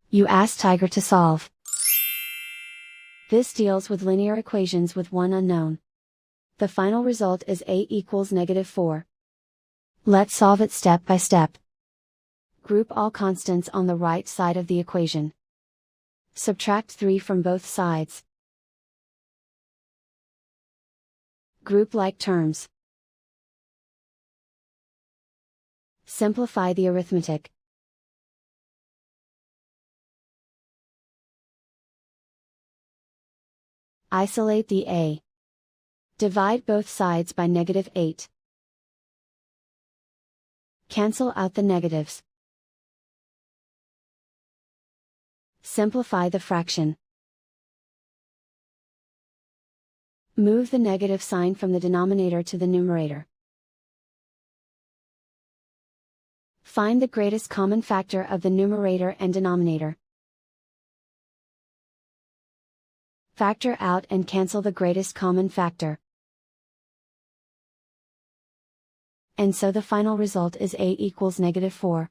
You ask Tiger to solve. This deals with linear equations with one unknown. The final result is a equals -4. Let's solve it step by step. Group all constants on the right side of the equation. Subtract 3 from both sides. Group like terms. Simplify the arithmetic. Isolate the a. Divide both sides by -8. Cancel out the negatives. Simplify the fraction. Move the negative sign from the denominator to the numerator. Find the greatest common factor of the numerator and denominator. Factor out and cancel the greatest common factor. And so the final result is a equals -4.